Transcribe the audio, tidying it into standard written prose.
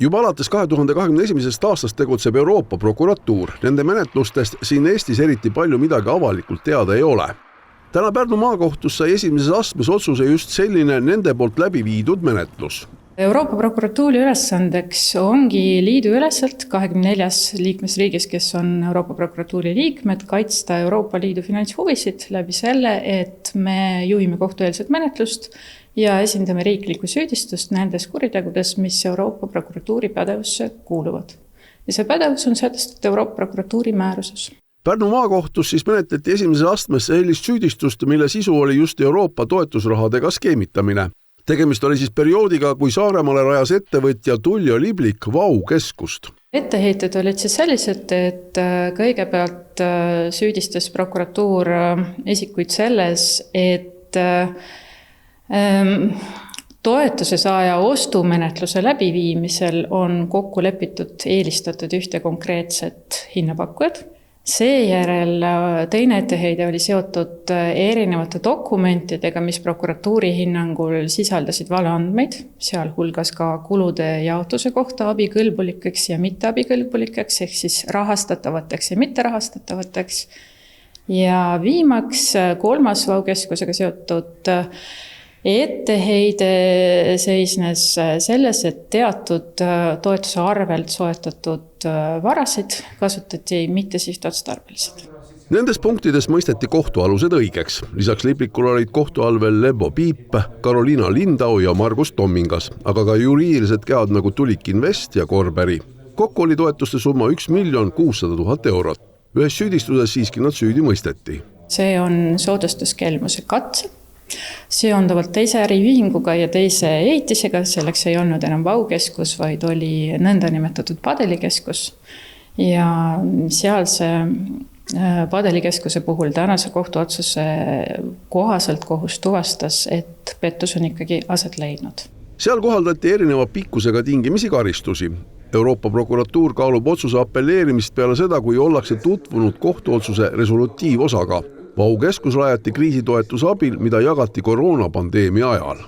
Juba alates 2021. aastast tegutseb Euroopa prokuratuur. Nende menetlustest siin Eestis eriti palju midagi avalikult teada ei ole. Täna Pärnu maakohtus sai esimeses astmes otsuse just selline nende poolt läbi viidud menetlus. Euroopa prokuratuuri ülesandeks ongi liidu üleselt 24 liikmesriigis, kes on Euroopa prokuratuuri liikmed, kaitsta Euroopa Liidu finantshuvisid läbi selle, et me juhime kohtueelset menetlust ja esindame riiklikku süüdistust nendes kuritegudes, mis Euroopa prokuratuuri pädevusse kuuluvad. Ja see pädevus on sätestatud Euroopa prokuratuuri määruses. Pärnu maakohtus siis menetleti esimeses astmes sellist süüdistust, mille sisu oli just Euroopa toetusrahadega skeemitamine. Tegemist oli siis perioodiga, kui Saaremaale rajas ettevõtja Tullio Liblik Vau keskust. Etteheited olid siis sellised, et kõigepealt süüdistas prokuratuur isikuid selles, et toetuse saaja ostumenetluse läbiviimisel on kokku lepitud eelistatud ühte konkreetset hinnapakkujat. Seejärel teine etteheide oli seotud erinevate dokumentidega, mis prokuratuuri hinnangul sisaldasid valeandmeid, sealhulgas ka kulude jaotuse kohta abikõlbulikeks ja mitteabikõlbulikeks, ehk siis rahastatavateks ja mitterahastatavateks. Ja viimaks kolmas Vau keskusega seotud etteheide seisnes selles, et teatud toetuse arvelt soetatud varasid kasutati mitte sihtotstarbeliselt. Nendes punktides mõisteti kohtualused õigeks. Lisaks Liplikul olid kohtu all veel Lebo Piip, Karoliina Lindau ja Margus Tommingas, aga ka juriidilised käod nagu Tulik Invest ja Korberi. Kokku oli toetuste summa 1 600 000 eurot. Ühes süüdistuses siiski nad süüdi mõisteti. See on soodustuskelmuse katse. Seonduvalt teise äriühinguga ja teise ehitisega, selleks ei olnud enam Vau keskus, vaid oli nõnda nimetatud Padelikeskus. Ja sealse Padelikeskuse puhul tänase kohtuotsuse kohaselt kohus tuvastas, et pettus on ikkagi aset leidnud. Seal kohaldati erineva pikkusega tingimisi karistusi. Euroopa prokuratuur kaalub otsuse appelleerimist peale seda, kui ollakse tutvunud kohtuotsuse resolutiivosaga. Vau keskus rajati kriisitoetuse abil, mida jagati koroonapandeemia ajal.